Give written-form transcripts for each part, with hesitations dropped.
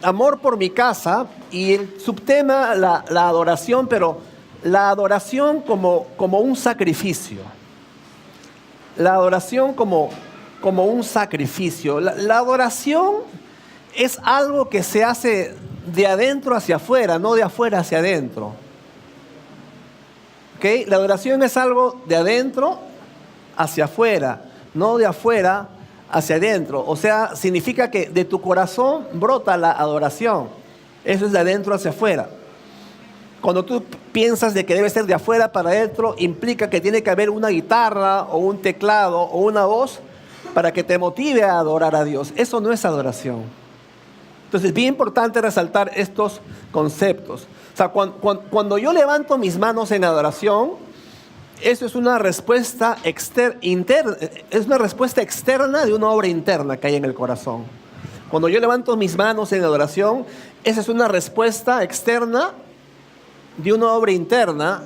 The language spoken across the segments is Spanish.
amor por mi casa y el subtema la adoración, pero la adoración como un sacrificio. La adoración como un sacrificio. La adoración es algo que se hace de adentro hacia afuera, no de afuera hacia adentro. ¿Okay? La adoración es algo de adentro hacia afuera, no de afuera hacia adentro. O sea, significa que de tu corazón brota la adoración. Eso es de adentro hacia afuera. Cuando tú piensas de que debe ser de afuera para adentro, implica que tiene que haber una guitarra o un teclado o una voz para que te motive a adorar a Dios. Eso no es adoración. Entonces es bien importante resaltar estos conceptos. O sea, cuando yo levanto mis manos en adoración, eso es una respuesta es una respuesta externa de una obra interna que hay en el corazón. Cuando yo levanto mis manos en adoración, esa es una respuesta externa de una obra interna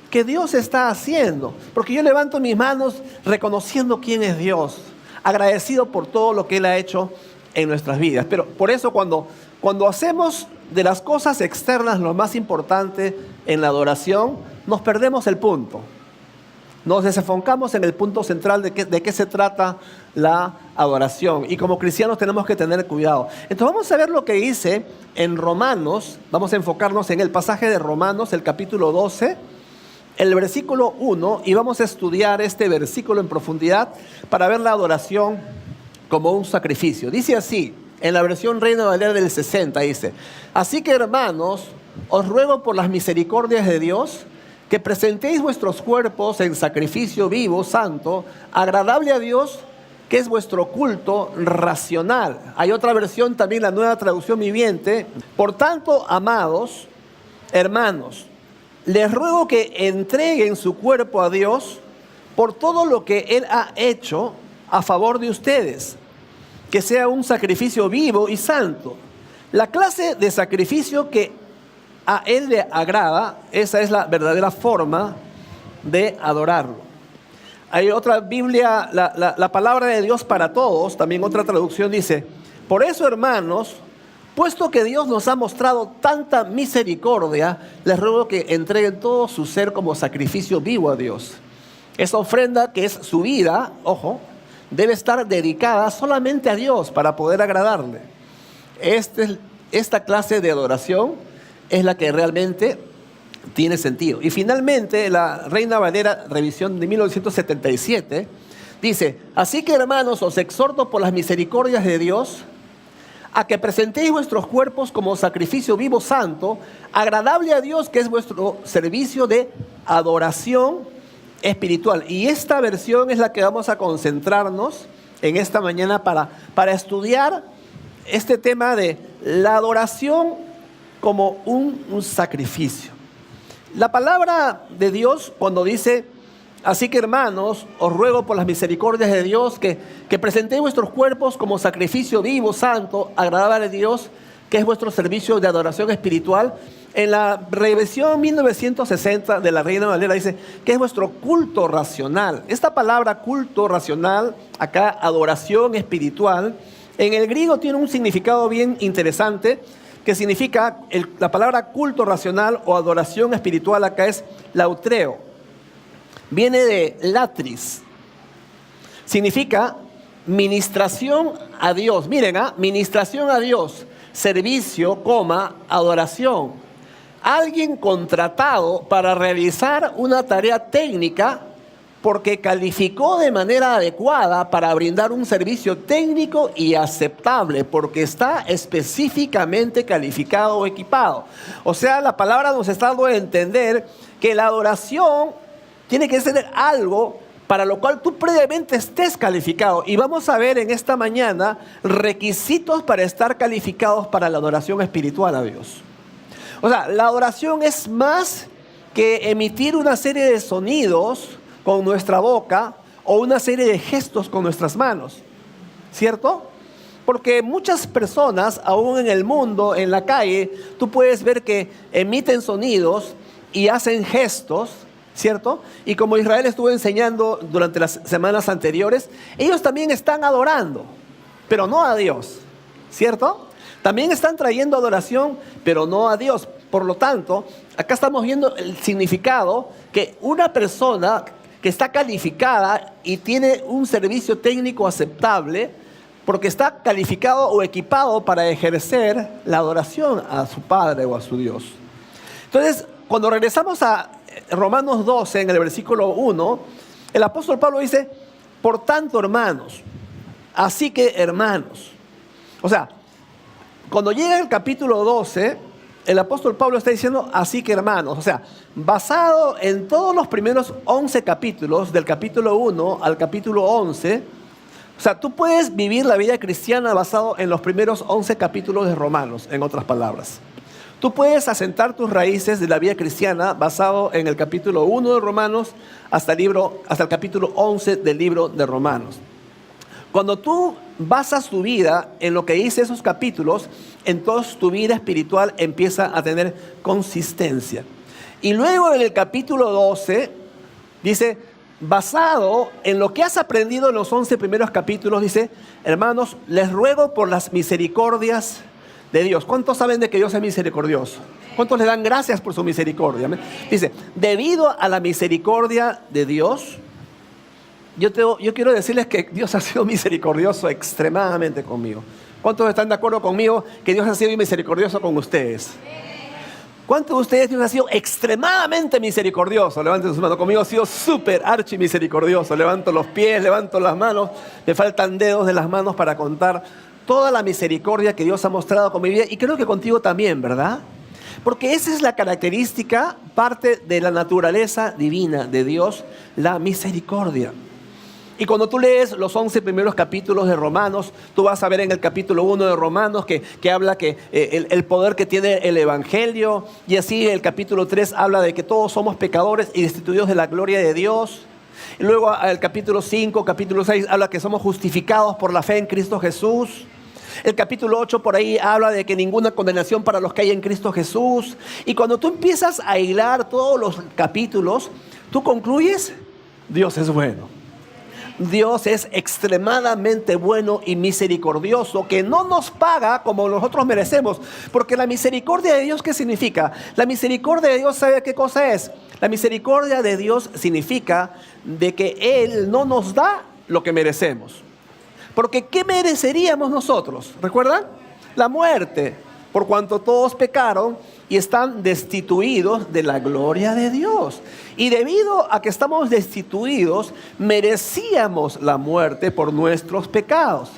que Dios está haciendo. Porque yo levanto mis manos reconociendo quién es Dios, agradecido por todo lo que Él ha hecho en nuestras vidas. Pero por eso cuando hacemos de las cosas externas lo más importante en la adoración, nos perdemos el punto. Nos desenfocamos en el punto central de qué se trata la adoración. Y como cristianos tenemos que tener cuidado. Entonces vamos a ver lo que dice en Romanos. Vamos a enfocarnos en el pasaje de Romanos, el capítulo 12, el versículo 1. Y vamos a estudiar este versículo en profundidad para ver la adoración como un sacrificio. Dice así, en la versión Reina Valera del 60, dice: así que, hermanos, os ruego por las misericordias de Dios que presentéis vuestros cuerpos en sacrificio vivo, santo, agradable a Dios, que es vuestro culto racional. Hay otra versión también, la Nueva Traducción Viviente. Por tanto, amados hermanos, les ruego que entreguen su cuerpo a Dios por todo lo que Él ha hecho a favor de ustedes, que sea un sacrificio vivo y santo. La clase de sacrificio que a Él le agrada, esa es la verdadera forma de adorarlo. Hay otra Biblia, la palabra de Dios para todos, también otra traducción dice: por eso, hermanos, puesto que Dios nos ha mostrado tanta misericordia, les ruego que entreguen todo su ser como sacrificio vivo a Dios. Esa ofrenda, que es su vida, ojo, debe estar dedicada solamente a Dios para poder agradarle. Esta clase de adoración es la que realmente tiene sentido. Y finalmente, la Reina Valera, revisión de 1977, dice: así que, hermanos, os exhorto por las misericordias de Dios a que presentéis vuestros cuerpos como sacrificio vivo, santo, agradable a Dios, que es vuestro servicio de adoración espiritual. Y esta versión es la que vamos a concentrarnos en esta mañana para estudiar este tema de la adoración como un sacrificio. La palabra de Dios, cuando dice: así que, hermanos, os ruego por las misericordias de Dios que presentéis vuestros cuerpos como sacrificio vivo, santo, agradable a Dios, que es vuestro servicio de adoración espiritual. En la revisión 1960 de la Reina Valera dice que es vuestro culto racional. Esta palabra culto racional, acá adoración espiritual, en el griego tiene un significado bien interesante, que significa, la palabra culto racional o adoración espiritual acá es lautreo. Viene de latris. Significa ministración a Dios. Miren, ministración a Dios, servicio, adoración. Alguien contratado para realizar una tarea técnica porque calificó de manera adecuada para brindar un servicio técnico y aceptable, porque está específicamente calificado o equipado. O sea, la palabra nos está dando a entender que la adoración tiene que ser algo para lo cual tú previamente estés calificado. Y vamos a ver en esta mañana requisitos para estar calificados para la adoración espiritual a Dios. O sea, la adoración es más que emitir una serie de sonidos con nuestra boca o una serie de gestos con nuestras manos, ¿cierto? Porque muchas personas, aún en el mundo, en la calle, tú puedes ver que emiten sonidos y hacen gestos, ¿cierto? Y como Israel estuvo enseñando durante las semanas anteriores, ellos también están adorando, pero no a Dios, ¿cierto? También están trayendo adoración, pero no a Dios. Por lo tanto, acá estamos viendo el significado que una persona que está calificada y tiene un servicio técnico aceptable, porque está calificado o equipado para ejercer la adoración a su Padre o a su Dios. Entonces, cuando regresamos a Romanos 12, en el versículo 1, el apóstol Pablo dice, por tanto, hermanos, así que hermanos. O sea, cuando llega el capítulo 12, el apóstol Pablo está diciendo, así que hermanos. O sea, basado en todos los primeros 11 capítulos, del capítulo 1 al capítulo 11, o sea, tú puedes vivir la vida cristiana basado en los primeros 11 capítulos de Romanos, en otras palabras. Tú puedes asentar tus raíces de la vida cristiana basado en el capítulo 1 de Romanos hasta el capítulo 11 del libro de Romanos. Cuando tú basas tu vida en lo que dice esos capítulos, entonces tu vida espiritual empieza a tener consistencia. Y luego en el capítulo 12 dice, basado en lo que has aprendido en los 11 primeros capítulos, dice, hermanos, les ruego por las misericordias de Dios. ¿Cuántos saben de que Dios es misericordioso? ¿Cuántos le dan gracias por su misericordia? Dice, debido a la misericordia de Dios, yo quiero decirles que Dios ha sido misericordioso extremadamente conmigo. ¿Cuántos están de acuerdo conmigo que Dios ha sido misericordioso con ustedes? ¿Cuántos de ustedes Dios ha sido extremadamente misericordioso? Levanten sus manos. Conmigo ha sido súper archi misericordioso. Levanto los pies, levanto las manos. Me faltan dedos de las manos para contar toda la misericordia que Dios ha mostrado con mi vida. Y creo que contigo también, ¿verdad? Porque esa es la característica, parte de la naturaleza divina de Dios, la misericordia. Y cuando tú lees los 11 primeros capítulos de Romanos, tú vas a ver en el capítulo 1 de Romanos que habla que el poder que tiene el Evangelio, y así el capítulo 3 habla de que todos somos pecadores y destituidos de la gloria de Dios. Y luego el capítulo 5, capítulo 6 habla que somos justificados por la fe en Cristo Jesús. El capítulo 8 por ahí habla de que ninguna condenación para los que hay en Cristo Jesús. Y cuando tú empiezas a hilar todos los capítulos, tú concluyes, Dios es bueno. Dios es extremadamente bueno y misericordioso, que no nos paga como nosotros merecemos. Porque la misericordia de Dios, ¿qué significa? La misericordia de Dios, ¿sabe qué cosa es? La misericordia de Dios significa de que Él no nos da lo que merecemos. Porque ¿qué mereceríamos nosotros? ¿Recuerdan? La muerte, por cuanto todos pecaron y están destituidos de la gloria de Dios. Y debido a que estamos destituidos, merecíamos la muerte por nuestros pecados.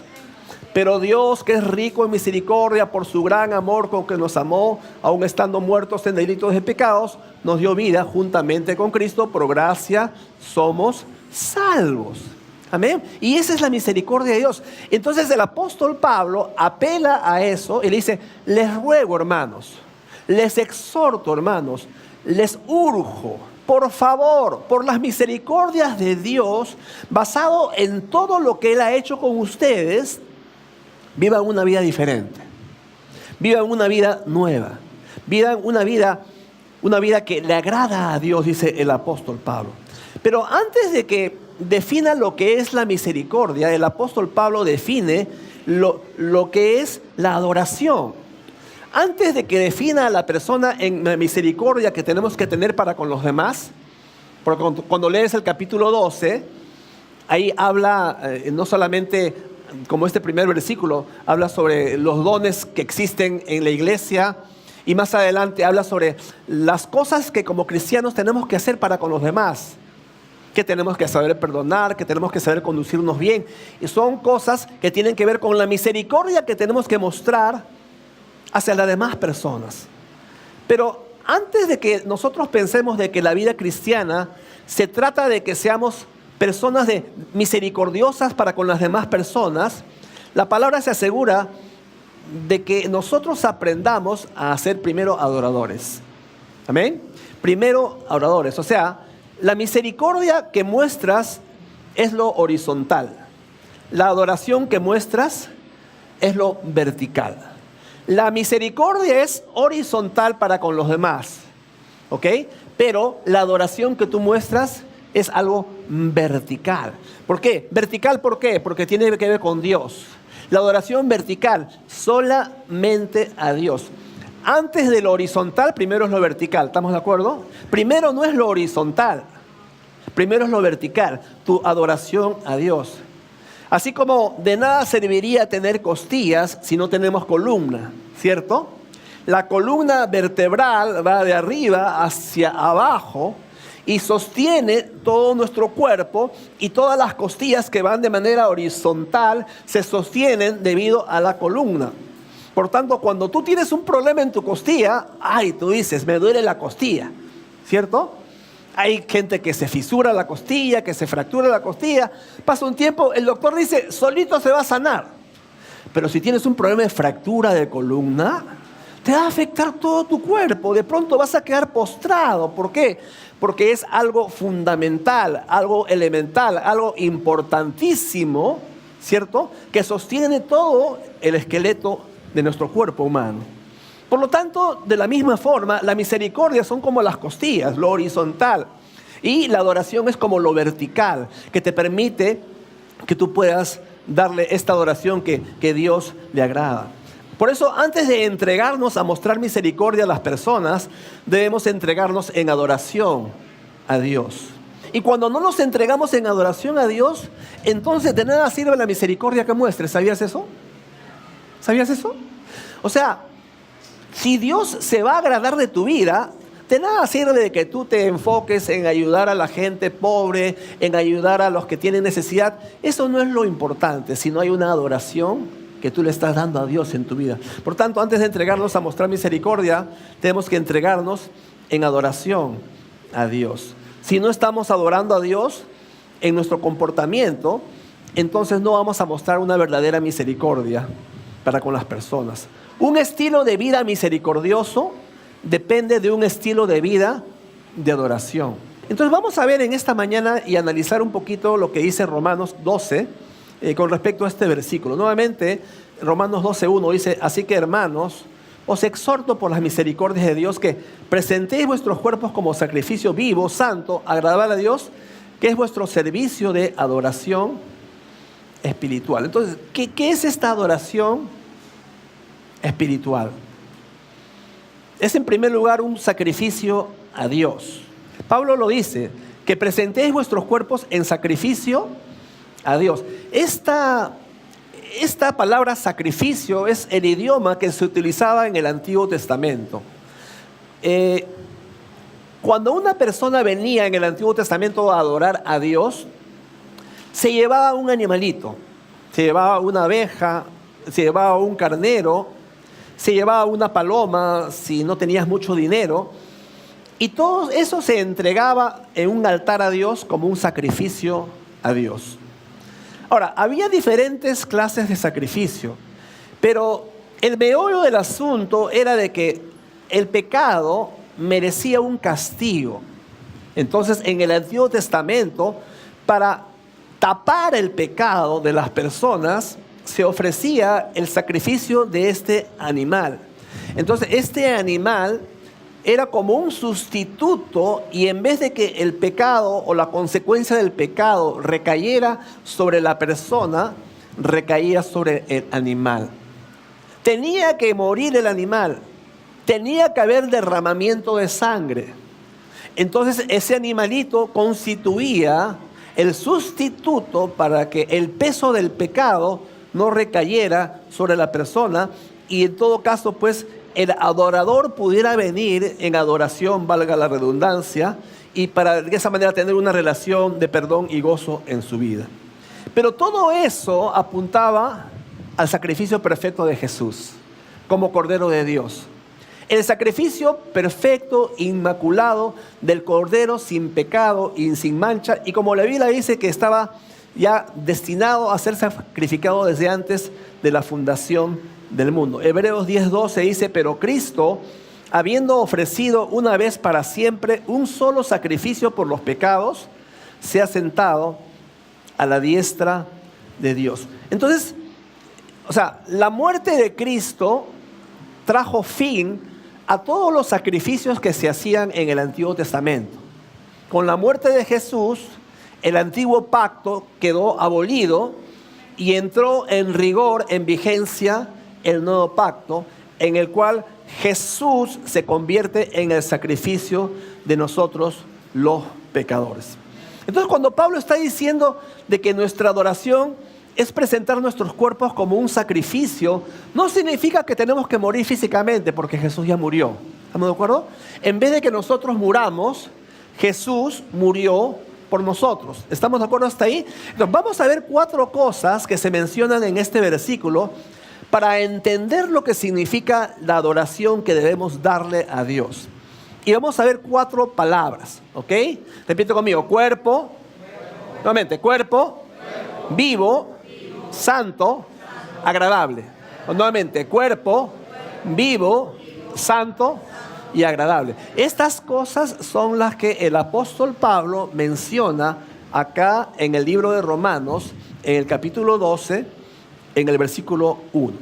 Pero Dios, que es rico en misericordia por su gran amor con que nos amó, aun estando muertos en delitos y pecados, nos dio vida juntamente con Cristo. Por gracia somos salvos. Amén. Y esa es la misericordia de Dios. Entonces el apóstol Pablo apela a eso y le dice, les ruego, hermanos, les exhorto, hermanos, les urjo, por favor, por las misericordias de Dios, basado en todo lo que Él ha hecho con ustedes, vivan una vida diferente, vivan una vida nueva, vivan una vida que le agrada a Dios, dice el apóstol Pablo. Pero antes de que defina lo que es la misericordia, el apóstol Pablo define lo que es la adoración. Antes de que defina a la persona en la misericordia que tenemos que tener para con los demás, porque cuando lees el capítulo 12, ahí habla no solamente como este primer versículo, habla sobre los dones que existen en la iglesia, y más adelante habla sobre las cosas que como cristianos tenemos que hacer para con los demás. Que tenemos que saber perdonar, que tenemos que saber conducirnos bien. Y son cosas que tienen que ver con la misericordia que tenemos que mostrar hacia las demás personas. Pero antes de que nosotros pensemos de que la vida cristiana se trata de que seamos personas misericordiosas para con las demás personas, la palabra se asegura de que nosotros aprendamos a ser primero adoradores. Amén. Primero adoradores, o sea, la misericordia que muestras es lo horizontal. La adoración que muestras es lo vertical. La misericordia es horizontal para con los demás, ¿ok? Pero la adoración que tú muestras es algo vertical. ¿Por qué? Vertical, ¿por qué? Porque tiene que ver con Dios. La adoración vertical, solamente a Dios. Antes de lo horizontal, primero es lo vertical. ¿Estamos de acuerdo? Primero no es lo horizontal. Primero es lo vertical, tu adoración a Dios. Así como de nada serviría tener costillas si no tenemos columna, ¿cierto? La columna vertebral va de arriba hacia abajo y sostiene todo nuestro cuerpo, y todas las costillas que van de manera horizontal se sostienen debido a la columna. Por tanto, cuando tú tienes un problema en tu costilla, tú dices, me duele la costilla, ¿cierto? Hay gente que se fisura la costilla, que se fractura la costilla. Pasa un tiempo, el doctor dice, solito se va a sanar. Pero si tienes un problema de fractura de columna, te va a afectar todo tu cuerpo. De pronto vas a quedar postrado. ¿Por qué? Porque es algo fundamental, algo elemental, algo importantísimo, ¿cierto? Que sostiene todo el esqueleto de nuestro cuerpo humano. Por lo tanto, de la misma forma, la misericordia son como las costillas, lo horizontal. Y la adoración es como lo vertical, que te permite que tú puedas darle esta adoración que Dios le agrada. Por eso, antes de entregarnos a mostrar misericordia a las personas, debemos entregarnos en adoración a Dios. Y cuando no nos entregamos en adoración a Dios, entonces de nada sirve la misericordia que muestres. ¿Sabías eso? ¿Sabías eso? O sea, si Dios se va a agradar de tu vida, de nada sirve de que tú te enfoques en ayudar a la gente pobre, en ayudar a los que tienen necesidad. Eso no es lo importante, sino hay una adoración que tú le estás dando a Dios en tu vida. Por tanto, antes de entregarnos a mostrar misericordia, tenemos que entregarnos en adoración a Dios. Si no estamos adorando a Dios en nuestro comportamiento, entonces no vamos a mostrar una verdadera misericordia para con las personas. Un estilo de vida misericordioso depende de un estilo de vida de adoración. Entonces vamos a ver en esta mañana y analizar un poquito lo que dice Romanos 12 con respecto a este versículo. Nuevamente, Romanos 12:1 dice, así que hermanos, os exhorto por las misericordias de Dios que presentéis vuestros cuerpos como sacrificio vivo, santo, agradable a Dios, que es vuestro servicio de adoración espiritual. Entonces, ¿qué es esta adoración espiritual? Es en primer lugar un sacrificio a Dios. Pablo lo dice, que presentéis vuestros cuerpos en sacrificio a Dios. Esta palabra sacrificio es el idioma que se utilizaba en el Antiguo Testamento. Cuando una persona venía en el Antiguo Testamento a adorar a Dios, se llevaba un animalito, se llevaba una abeja, se llevaba un carnero, se llevaba una paloma si no tenías mucho dinero, y todo eso se entregaba en un altar a Dios como un sacrificio a Dios. Ahora, había diferentes clases de sacrificio, pero el meollo del asunto era de que el pecado merecía un castigo. Entonces, en el Antiguo Testamento, para tapar el pecado de las personas, se ofrecía el sacrificio de este animal. Entonces, este animal era como un sustituto, y en vez de que el pecado o la consecuencia del pecado recayera sobre la persona, recaía sobre el animal. Tenía que morir el animal, tenía que haber derramamiento de sangre. Entonces ese animalito constituía el sustituto para que el peso del pecado no recayera sobre la persona, y en todo caso pues el adorador pudiera venir en adoración, valga la redundancia, y para de esa manera tener una relación de perdón y gozo en su vida. Pero todo eso apuntaba al sacrificio perfecto de Jesús como Cordero de Dios. El sacrificio perfecto, inmaculado del Cordero, sin pecado y sin mancha, y como la Biblia dice que estaba ya destinado a ser sacrificado desde antes de la fundación del mundo. Hebreos 10:12 dice, pero Cristo, habiendo ofrecido una vez para siempre un solo sacrificio por los pecados, se ha sentado a la diestra de Dios. Entonces, la muerte de Cristo trajo fin a todos los sacrificios que se hacían en el Antiguo Testamento. Con la muerte de Jesús, el antiguo pacto quedó abolido y entró en rigor, en vigencia, el nuevo pacto, en el cual Jesús se convierte en el sacrificio de nosotros los pecadores. Entonces, cuando Pablo está diciendo de que nuestra adoración es presentar nuestros cuerpos como un sacrificio, no significa que tenemos que morir físicamente, porque Jesús ya murió. ¿Estamos de acuerdo? En vez de que nosotros muramos, Jesús murió por nosotros. ¿Estamos de acuerdo hasta ahí? Entonces, vamos a ver 4 cosas que se mencionan en este versículo para entender lo que significa la adoración que debemos darle a Dios. Y vamos a ver 4 palabras, ¿ok? Repito conmigo: cuerpo, nuevamente, cuerpo, vivo, santo, agradable. Nuevamente, cuerpo, vivo, santo y agradable. Estas cosas son las que el apóstol Pablo menciona acá en el libro de Romanos, en el capítulo 12, en el versículo 1.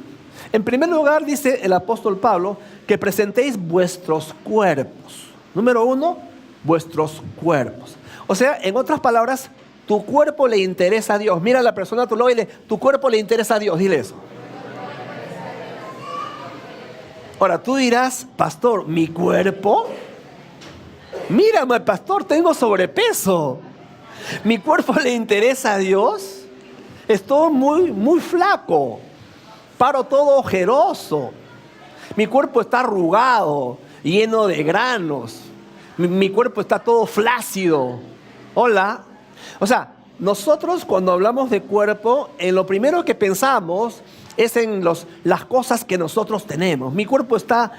En primer lugar, dice el apóstol Pablo que presentéis vuestros cuerpos. Número 1, vuestros cuerpos. O sea, en otras palabras, tu cuerpo le interesa a Dios. Mira a la persona a tu lado y dile: tu cuerpo le interesa a Dios. Dile eso. Ahora, tú dirás: pastor, ¿mi cuerpo? Mírame, pastor, tengo sobrepeso. ¿Mi cuerpo le interesa a Dios? Estoy muy flaco. Paro todo ojeroso. Mi cuerpo está arrugado, lleno de granos. Mi cuerpo está todo flácido. Hola. O sea, nosotros cuando hablamos de cuerpo, en lo primero que pensamos es en las cosas que nosotros tenemos. Mi cuerpo está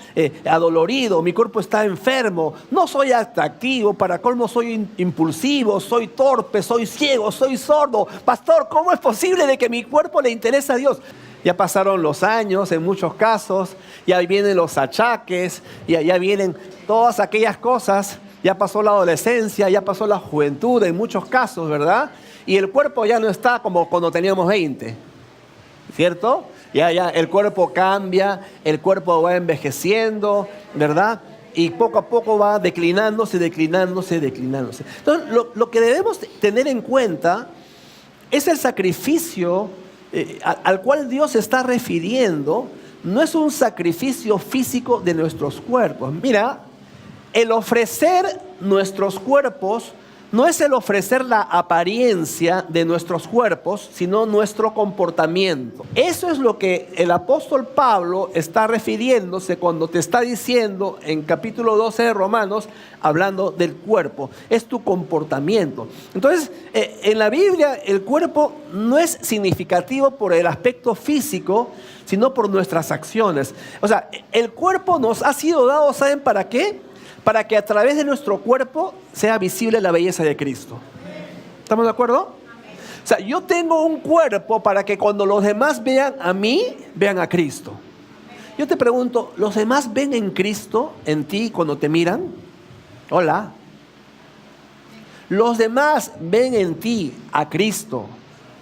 adolorido, mi cuerpo está enfermo, no soy atractivo, para colmo soy impulsivo, soy torpe, soy ciego, soy sordo. Pastor, ¿cómo es posible de que mi cuerpo le interese a Dios? Ya pasaron los años en muchos casos, ya vienen los achaques, ya vienen todas aquellas cosas, ya pasó la adolescencia, ya pasó la juventud en muchos casos, ¿verdad? Y el cuerpo ya no está como cuando teníamos 20, ¿cierto? Ya el cuerpo cambia, el cuerpo va envejeciendo, ¿verdad? Y poco a poco va declinándose. Entonces, lo que debemos tener en cuenta es el sacrificio al cual Dios se está refiriendo. No es un sacrificio físico de nuestros cuerpos. Mira, el ofrecer nuestros cuerpos no es el ofrecer la apariencia de nuestros cuerpos, sino nuestro comportamiento. Eso es lo que el apóstol Pablo está refiriéndose cuando te está diciendo en capítulo 12 de Romanos, hablando del cuerpo. Es tu comportamiento. Entonces, en la Biblia, el cuerpo no es significativo por el aspecto físico, sino por nuestras acciones. O sea, el cuerpo nos ha sido dado, ¿saben para qué? Para que a través de nuestro cuerpo sea visible la belleza de Cristo. ¿Estamos de acuerdo? O sea, yo tengo un cuerpo para que cuando los demás vean a mí, vean a Cristo. Yo te pregunto, ¿los demás ven en Cristo en ti cuando te miran? Hola. ¿Los demás ven en ti a Cristo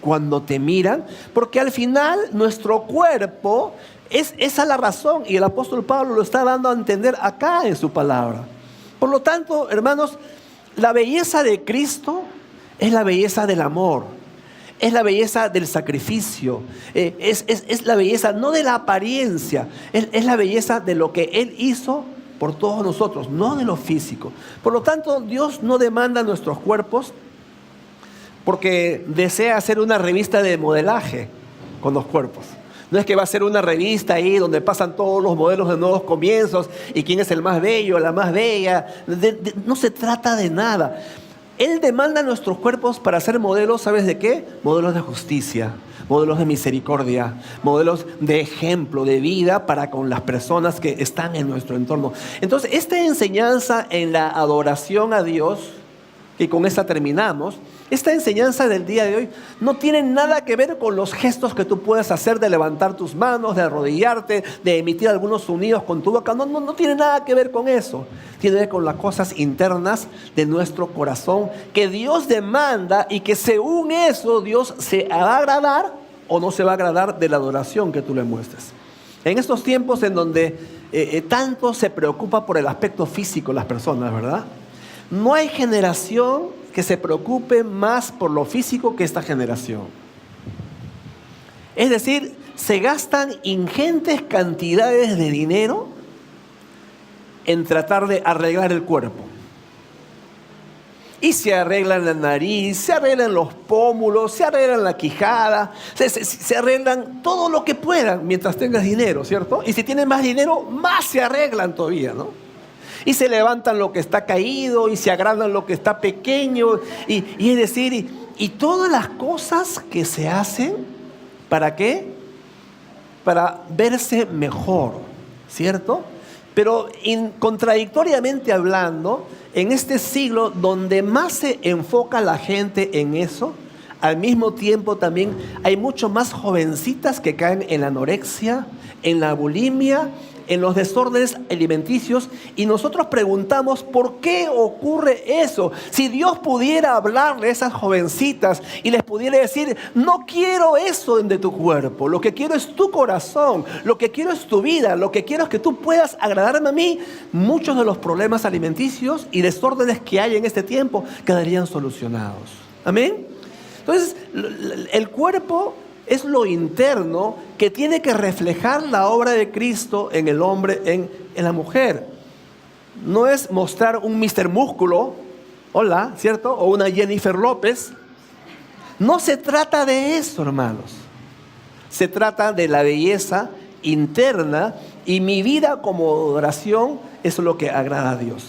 cuando te miran? Porque al final nuestro cuerpo es esa la razón, y el apóstol Pablo lo está dando a entender acá en su palabra. Por lo tanto, hermanos, la belleza de Cristo es la belleza del amor, es la belleza del sacrificio, es la belleza no de la apariencia, es la belleza de lo que Él hizo por todos nosotros, no de lo físico. Por lo tanto, Dios no demanda nuestros cuerpos porque desea hacer una revista de modelaje con los cuerpos. No es que va a ser una revista ahí donde pasan todos los modelos de nuevos comienzos y quién es el más bello, la más bella. No se trata de nada. Él demanda nuestros cuerpos para ser modelos, ¿sabes de qué? Modelos de justicia, modelos de misericordia, modelos de ejemplo, de vida para con las personas que están en nuestro entorno. Entonces, esta enseñanza en la adoración a Dios, y con esta terminamos, esta enseñanza del día de hoy no tiene nada que ver con los gestos que tú puedes hacer de levantar tus manos, de arrodillarte, de emitir algunos sonidos con tu boca. No tiene nada que ver con eso. Tiene que ver con las cosas internas de nuestro corazón que Dios demanda, y que según eso Dios se va a agradar o no se va a agradar de la adoración que tú le muestres. En estos tiempos en donde tanto se preocupa por el aspecto físico las personas, ¿verdad? No hay generación que se preocupe más por lo físico que esta generación. Es decir, se gastan ingentes cantidades de dinero en tratar de arreglar el cuerpo. Y se arreglan la nariz, se arreglan los pómulos, se arreglan la quijada, se arreglan todo lo que puedan mientras tengas dinero, ¿cierto? Y si tienen más dinero, más se arreglan todavía, ¿no? Y se levantan lo que está caído y se agrandan lo que está pequeño. Y es decir, y todas las cosas que se hacen, ¿para qué? Para verse mejor, ¿cierto? Pero contradictoriamente hablando, en este siglo donde más se enfoca la gente en eso, al mismo tiempo también hay mucho más jovencitas que caen en la anorexia, en la bulimia, en los desórdenes alimenticios, y nosotros preguntamos ¿por qué ocurre eso? Si Dios pudiera hablarle a esas jovencitas y les pudiera decir, no quiero eso de tu cuerpo, lo que quiero es tu corazón, lo que quiero es tu vida, lo que quiero es que tú puedas agradarme a mí, muchos de los problemas alimenticios y desórdenes que hay en este tiempo quedarían solucionados. ¿Amén? Entonces, el cuerpo es lo interno que tiene que reflejar la obra de Cristo en el hombre, en la mujer. No es mostrar un Mr. Músculo, hola, ¿cierto? O una Jennifer López. No se trata de eso, hermanos. Se trata de la belleza interna y mi vida como adoración es lo que agrada a Dios.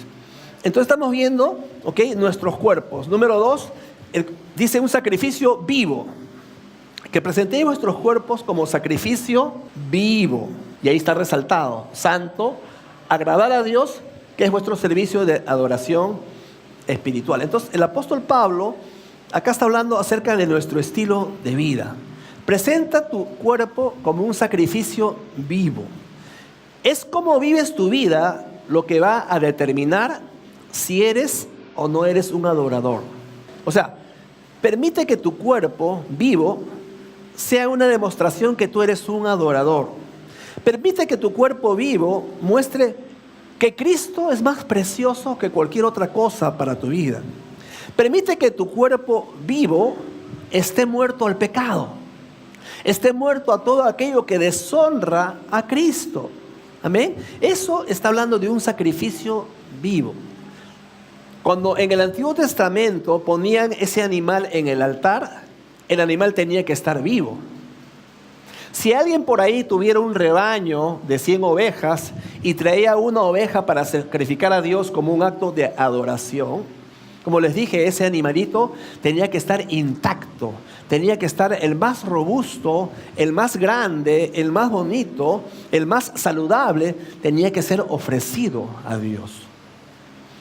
Entonces estamos viendo, ¿ok?, nuestros cuerpos. Número 2, dice un sacrificio vivo. Que presentéis vuestros cuerpos como sacrificio vivo. Y ahí está resaltado, santo, agradar a Dios, que es vuestro servicio de adoración espiritual. Entonces, el apóstol Pablo acá está hablando acerca de nuestro estilo de vida. Presenta tu cuerpo como un sacrificio vivo. Es como vives tu vida lo que va a determinar si eres o no eres un adorador. O sea, permite que tu cuerpo vivo sea una demostración que tú eres un adorador. Permite que tu cuerpo vivo muestre que Cristo es más precioso que cualquier otra cosa para tu vida. Permite que tu cuerpo vivo esté muerto al pecado, esté muerto a todo aquello que deshonra a Cristo. Amén. Eso está hablando de un sacrificio vivo. Cuando en el Antiguo Testamento ponían ese animal en el altar, el animal tenía que estar vivo. Si alguien por ahí tuviera un rebaño de 100 ovejas y traía una oveja para sacrificar a Dios como un acto de adoración, como les dije, ese animalito tenía que estar intacto, tenía que estar el más robusto, el más grande, el más bonito, el más saludable, tenía que ser ofrecido a Dios.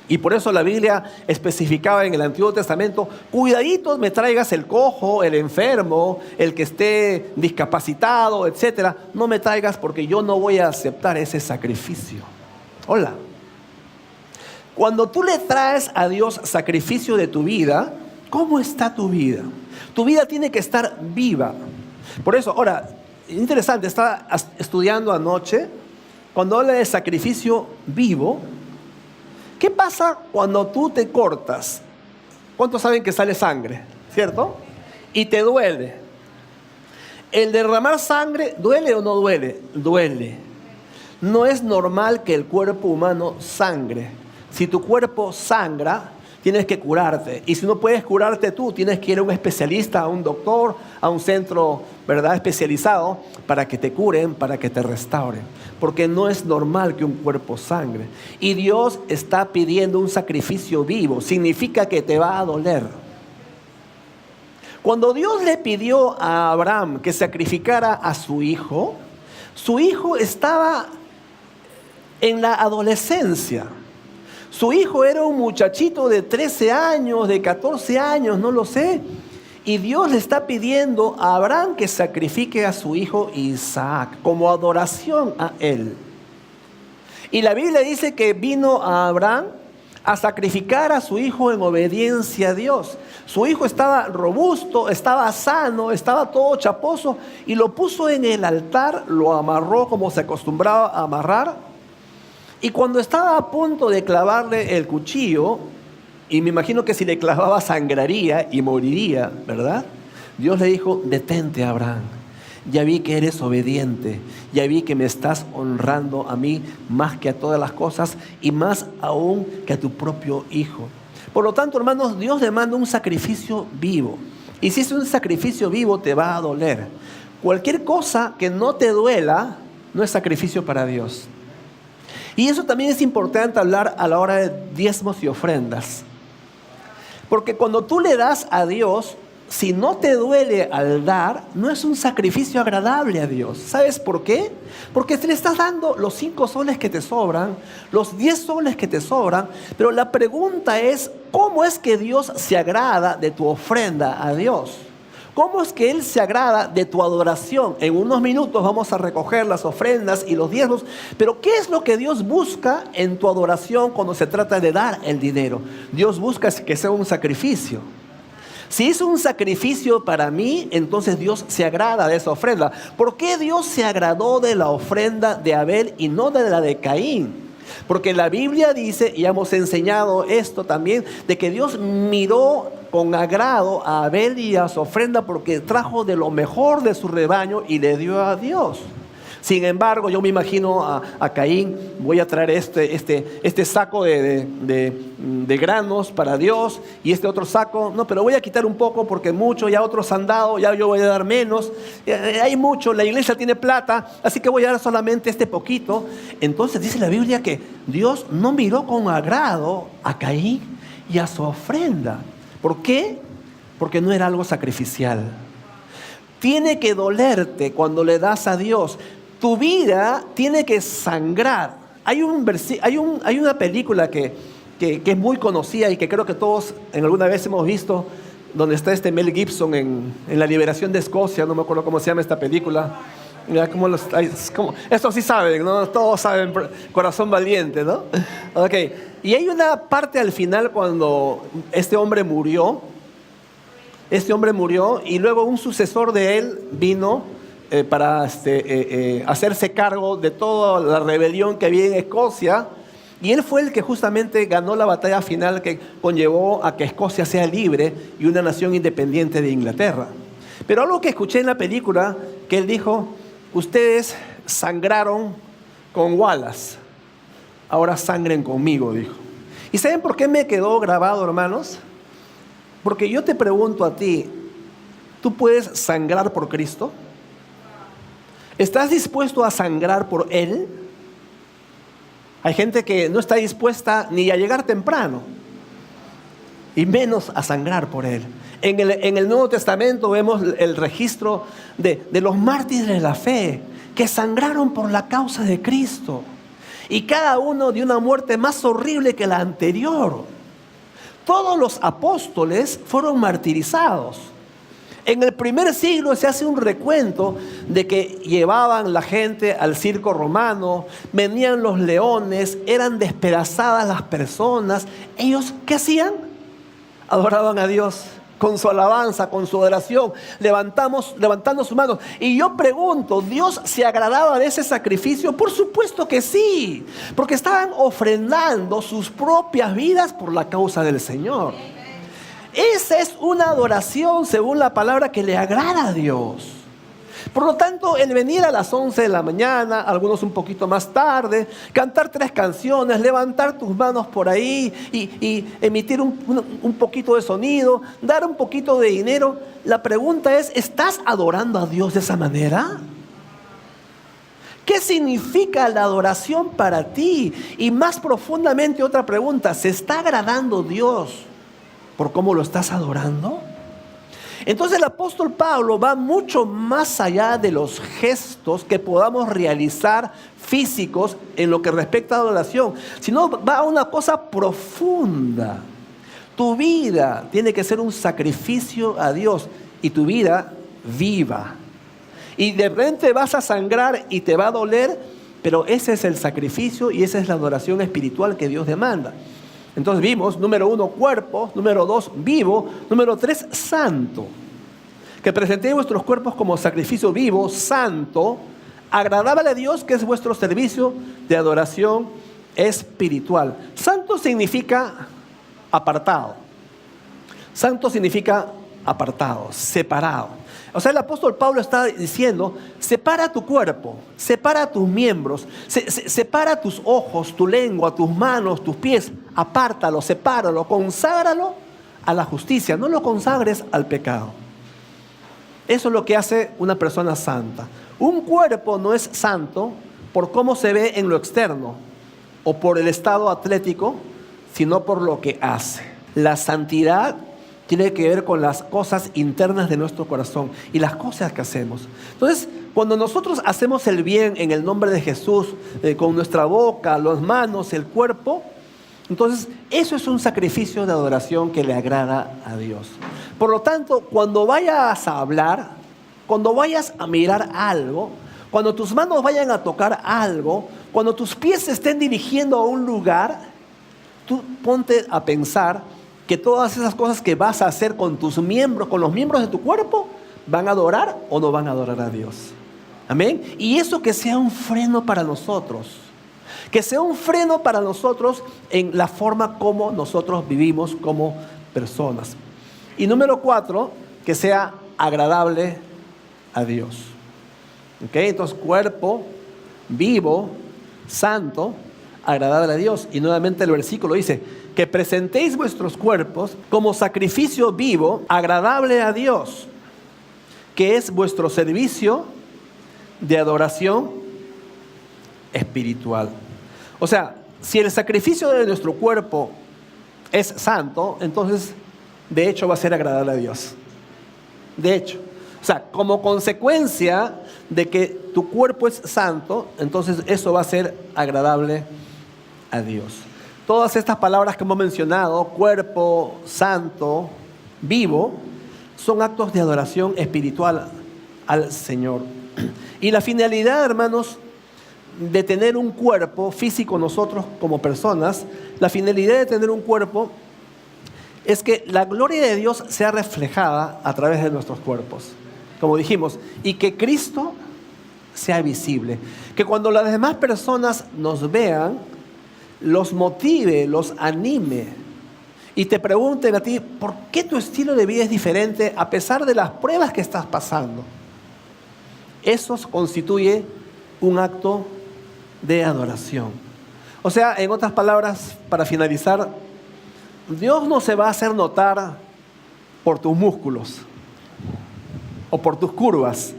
Y por eso la Biblia especificaba en el Antiguo Testamento, cuidaditos me traigas el cojo, el enfermo, el que esté discapacitado, etcétera. No me traigas porque yo no voy a aceptar ese sacrificio. Hola. Cuando tú le traes a Dios sacrificio de tu vida, ¿cómo está tu vida? Tu vida tiene que estar viva. Por eso, ahora, interesante, estaba estudiando anoche, cuando habla de sacrificio vivo, ¿qué pasa cuando tú te cortas? ¿Cuántos saben que sale sangre? ¿Cierto? Y te duele. ¿El derramar sangre duele o no duele? Duele. No es normal que el cuerpo humano sangre. Si tu cuerpo sangra, tienes que curarte. Y si no puedes curarte tú, tienes que ir a un especialista, a un doctor, a un centro, ¿verdad?, especializado para que te curen, para que te restauren. Porque no es normal que un cuerpo sangre. Y Dios está pidiendo un sacrificio vivo. Significa que te va a doler. Cuando Dios le pidió a Abraham que sacrificara a su hijo estaba en la adolescencia. Su hijo era un muchachito de 13 años, de 14 años, no lo sé. Y Dios le está pidiendo a Abraham que sacrifique a su hijo Isaac como adoración a él. Y la Biblia dice que vino a Abraham a sacrificar a su hijo en obediencia a Dios. Su hijo estaba robusto, estaba sano, estaba todo chaposo y lo puso en el altar, lo amarró como se acostumbraba a amarrar. Y cuando estaba a punto de clavarle el cuchillo, Y me imagino que si le clavaba sangraría y moriría, ¿verdad? Dios le dijo, detente, Abraham. Ya vi que eres obediente, ya vi que me estás honrando a mí más que a todas las cosas y más aún que a tu propio hijo. Por lo tanto, hermanos, Dios demanda un sacrificio vivo. Y si es un sacrificio vivo, te va a doler. Cualquier cosa que no te duela, no es sacrificio para Dios. Y eso también es importante hablar a la hora de diezmos y ofrendas. Porque cuando tú le das a Dios, si no te duele al dar, no es un sacrificio agradable a Dios. ¿Sabes por qué? Porque te le estás dando los 5 soles que te sobran, los 10 soles que te sobran, pero la pregunta es, ¿cómo es que Dios se agrada de tu ofrenda a Dios? ¿Cómo es que Él se agrada de tu adoración? En unos minutos vamos a recoger las ofrendas y los diezmos, pero ¿qué es lo que Dios busca en tu adoración cuando se trata de dar el dinero? Dios busca que sea un sacrificio. Si es un sacrificio para mí, entonces Dios se agrada de esa ofrenda. ¿Por qué Dios se agradó de la ofrenda de Abel y no de la de Caín? Porque la Biblia dice, y hemos enseñado esto también, de que Dios miró con agrado a Abel y a su ofrenda porque trajo de lo mejor de su rebaño y le dio a Dios. Sin embargo, yo me imagino a Caín, voy a traer este saco de granos para Dios y este otro saco, no, pero voy a quitar un poco porque mucho, ya otros han dado, ya yo voy a dar menos, hay mucho, la iglesia tiene plata, así que voy a dar solamente este poquito. Entonces dice la Biblia que Dios no miró con agrado a Caín y a su ofrenda. ¿Por qué? Porque no era algo sacrificial. Tiene que dolerte cuando le das a Dios. Tu vida tiene que sangrar. Hay una película que es muy conocida y que creo que todos en alguna vez hemos visto, donde está Mel Gibson en la liberación de Escocia, no me acuerdo cómo se llama esta película. Mira, esto sí saben, ¿no? Todos saben, Corazón Valiente, ¿no? Ok. Y hay una parte al final cuando este hombre murió y luego un sucesor de él vino para hacerse cargo de toda la rebelión que había en Escocia, y él fue el que justamente ganó la batalla final que conllevó a que Escocia sea libre y una nación independiente de Inglaterra. Pero algo que escuché en la película, que él dijo, ustedes sangraron con Wallace, ahora sangren conmigo, dijo. ¿Y saben por qué me quedó grabado, hermanos? Porque yo te pregunto a ti, ¿tú puedes sangrar por Cristo? ¿Estás dispuesto a sangrar por Él? Hay gente que no está dispuesta ni a llegar temprano, y menos a sangrar por Él. En el Nuevo Testamento vemos el registro de los mártires de la fe, que sangraron por la causa de Cristo. Y cada uno de una muerte más horrible que la anterior. Todos los apóstoles fueron martirizados. En el primer siglo se hace un recuento de que llevaban la gente al circo romano, venían los leones, eran despedazadas las personas. Ellos, ¿qué hacían? Adoraban a Dios con su alabanza, con su adoración, levantando sus manos. Y yo pregunto, ¿Dios se agradaba de ese sacrificio? Por supuesto que sí, porque estaban ofrendando sus propias vidas por la causa del Señor. Esa es una adoración según la palabra que le agrada a Dios. Por lo tanto, el venir a las 11 de la mañana, algunos un poquito más tarde, cantar 3 canciones, levantar tus manos por ahí y emitir un poquito de sonido, dar un poquito de dinero. La pregunta es, ¿estás adorando a Dios de esa manera? ¿Qué significa la adoración para ti? Y más profundamente otra pregunta, ¿se está agradando Dios por cómo lo estás adorando? Entonces el apóstol Pablo va mucho más allá de los gestos que podamos realizar físicos en lo que respecta a adoración, sino va a una cosa profunda. Tu vida tiene que ser un sacrificio a Dios y tu vida viva. Y de repente vas a sangrar y te va a doler, pero ese es el sacrificio y esa es la adoración espiritual que Dios demanda. Entonces vimos, número 1, cuerpo, número 2, vivo, número 3, santo. Que presentéis vuestros cuerpos como sacrificio vivo, santo, agradable a Dios, que es vuestro servicio de adoración espiritual. Santo significa apartado. Santo significa apartado, separado. O sea, el apóstol Pablo está diciendo, separa tu cuerpo, separa tus miembros, separa tus ojos, tu lengua, tus manos, tus pies, apártalo, sepáralo, conságralo a la justicia, no lo consagres al pecado. Eso es lo que hace una persona santa. Un cuerpo no es santo por cómo se ve en lo externo o por el estado atlético, sino por lo que hace. La santidad tiene que ver con las cosas internas de nuestro corazón y las cosas que hacemos. Entonces, cuando nosotros hacemos el bien en el nombre de Jesús, con nuestra boca, las manos, el cuerpo, entonces eso es un sacrificio de adoración que le agrada a Dios. Por lo tanto, cuando vayas a hablar, cuando vayas a mirar algo, cuando tus manos vayan a tocar algo, cuando tus pies se estén dirigiendo a un lugar, tú ponte a pensar que todas esas cosas que vas a hacer con tus miembros, con los miembros de tu cuerpo, ¿van a adorar o no van a adorar a Dios? Amén. Y eso que sea un freno para nosotros. Que sea un freno para nosotros en la forma como nosotros vivimos como personas. Y número 4, que sea agradable a Dios. ¿Ok? Entonces, cuerpo vivo, santo, agradable a Dios. Y nuevamente el versículo dice, que presentéis vuestros cuerpos como sacrificio vivo, agradable a Dios, que es vuestro servicio de adoración espiritual. O sea, si el sacrificio de nuestro cuerpo es santo, entonces de hecho va a ser agradable a Dios. De hecho, o sea, como consecuencia de que tu cuerpo es santo, entonces eso va a ser agradable a Dios. Todas estas palabras que hemos mencionado, cuerpo, santo, vivo, son actos de adoración espiritual al Señor. Y la finalidad, hermanos, de tener un cuerpo físico nosotros como personas, la finalidad de tener un cuerpo es que la gloria de Dios sea reflejada a través de nuestros cuerpos, como dijimos, y que Cristo sea visible. Que cuando las demás personas nos vean, los motive, los anime y te pregunten a ti, ¿por qué tu estilo de vida es diferente a pesar de las pruebas que estás pasando? Eso constituye un acto de adoración. O sea, en otras palabras, para finalizar, Dios no se va a hacer notar por tus músculos o por tus curvas.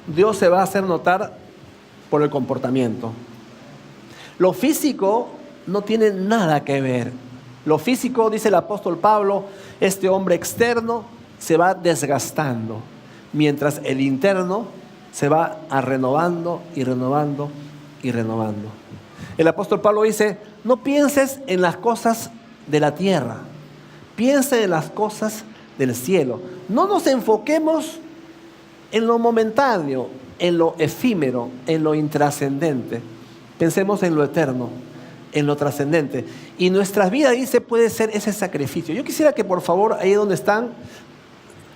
Dios se va a hacer notar por el comportamiento. Lo físico no tiene nada que ver. Lo físico, dice el apóstol Pablo, este hombre externo se va desgastando, mientras el interno se va renovando y renovando y renovando. El apóstol Pablo dice, no pienses en las cosas de la tierra, piensa en las cosas del cielo. No nos enfoquemos en lo momentáneo, en lo efímero, en lo intrascendente. Pensemos en lo eterno, en lo trascendente. Y nuestra vida, dice, puede ser ese sacrificio. Yo quisiera que por favor, ahí donde están,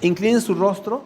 inclinen su rostro.